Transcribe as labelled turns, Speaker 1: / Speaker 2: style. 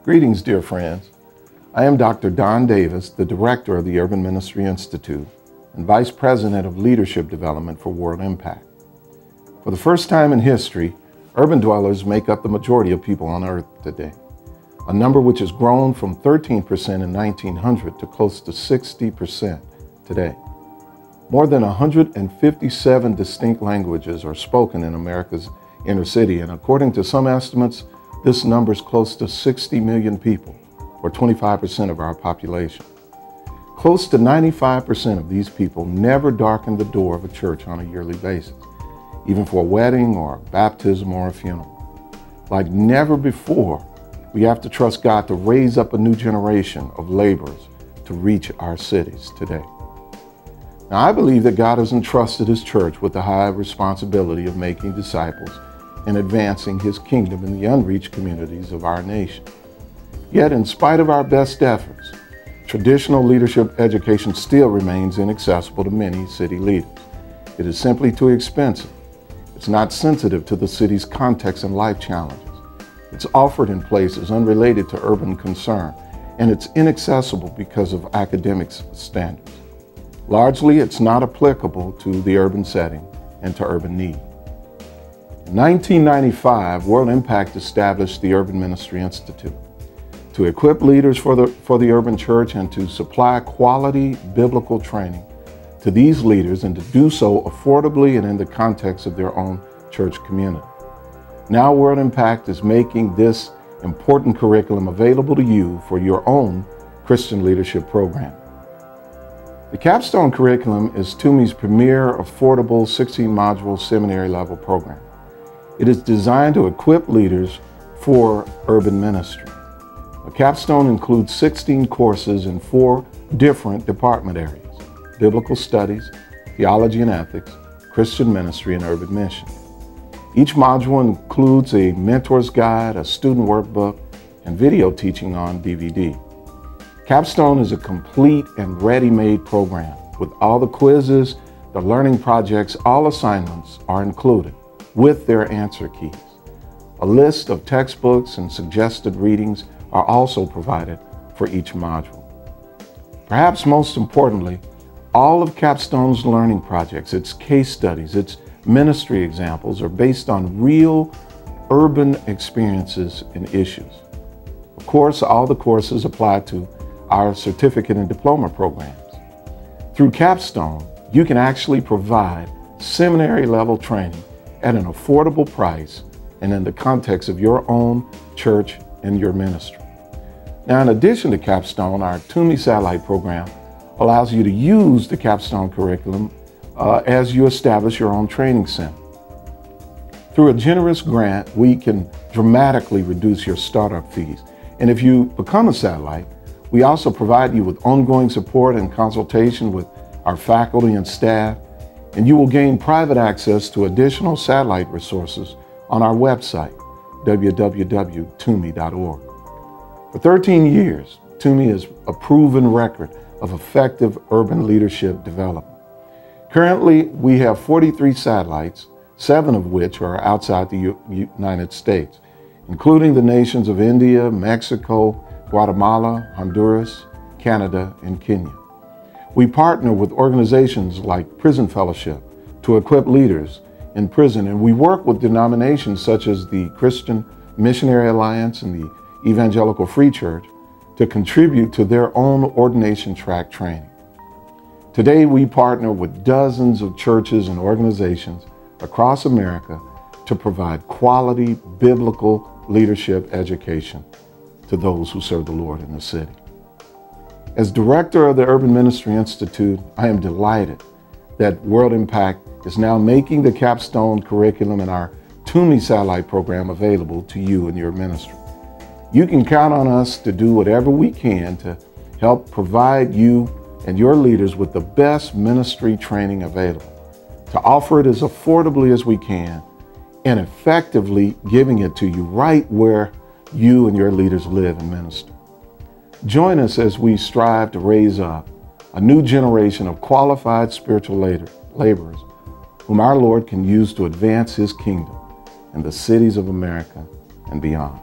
Speaker 1: Greetings, dear friends. I am Dr. Don Davis, the Director of the Urban Ministry Institute and Vice President of Leadership Development for World Impact. For the first time in history, urban dwellers make up the majority of people on Earth today, a number which has grown from 13% in 1900 to close to 60% today. More than 157 distinct languages are spoken in America's inner city, and according to some estimates, this number is close to 60 million people, or 25% of our population. Close to 95% of these people never darken the door of a church on a yearly basis, even for a wedding or a baptism or a funeral. Like never before, we have to trust God to raise up a new generation of laborers to reach our cities today. Now, I believe that God has entrusted His church with the high responsibility of making disciples and advancing His kingdom in the unreached communities of our nation. Yet, in spite of our best efforts, traditional leadership education still remains inaccessible to many city leaders. It is simply too expensive. It's not sensitive to the city's context and life challenges. It's offered in places unrelated to urban concern, and it's inaccessible because of academic standards. Largely, it's not applicable to the urban setting and to urban need. In 1995, World Impact established the Urban Ministry Institute to equip leaders for the urban church and to supply quality biblical training to these leaders, and to do so affordably and in the context of their own church community. Now World Impact is making this important curriculum available to you for your own Christian leadership program. The Capstone Curriculum is TUMI's premier affordable 16-module seminary-level program. It is designed to equip leaders for urban ministry. The Capstone includes 16 courses in 4 different department areas: biblical studies, theology and ethics, Christian ministry, and urban mission. Each module includes a mentor's guide, a student workbook, and video teaching on DVD. Capstone is a complete and ready-made program with all the quizzes, the learning projects, all assignments are included with their answer keys. A list of textbooks and suggested readings are also provided for each module. Perhaps most importantly, all of Capstone's learning projects, its case studies, its ministry examples are based on real urban experiences and issues. Of course, all the courses apply to our certificate and diploma programs. Through Capstone, you can actually provide seminary-level training at an affordable price and in the context of your own church and your ministry. Now, in addition to Capstone, our TUMI Satellite program allows you to use the Capstone curriculum as you establish your own training center. Through a generous grant, we can dramatically reduce your startup fees. And if you become a satellite, we also provide you with ongoing support and consultation with our faculty and staff, and you will gain private access to additional satellite resources on our website, www.tumi.org. For 13 years, TUMI is a proven record of effective urban leadership development. Currently, we have 43 satellites, 7 of which are outside the United States, including the nations of India, Mexico, Guatemala, Honduras, Canada, and Kenya. We partner with organizations like Prison Fellowship to equip leaders in prison, and we work with denominations such as the Christian Missionary Alliance and the Evangelical Free Church to contribute to their own ordination track training. Today, we partner with dozens of churches and organizations across America to provide quality biblical leadership education to those who serve the Lord in the city. As director of the Urban Ministry Institute, I am delighted that World Impact is now making the Capstone curriculum and our TUMI Satellite program available to you and your ministry. You can count on us to do whatever we can to help provide you and your leaders with the best ministry training available, to offer it as affordably as we can, and effectively giving it to you right where you and your leaders live and minister. Join us as we strive to raise up a new generation of qualified spiritual laborers whom our Lord can use to advance His kingdom in the cities of America and beyond.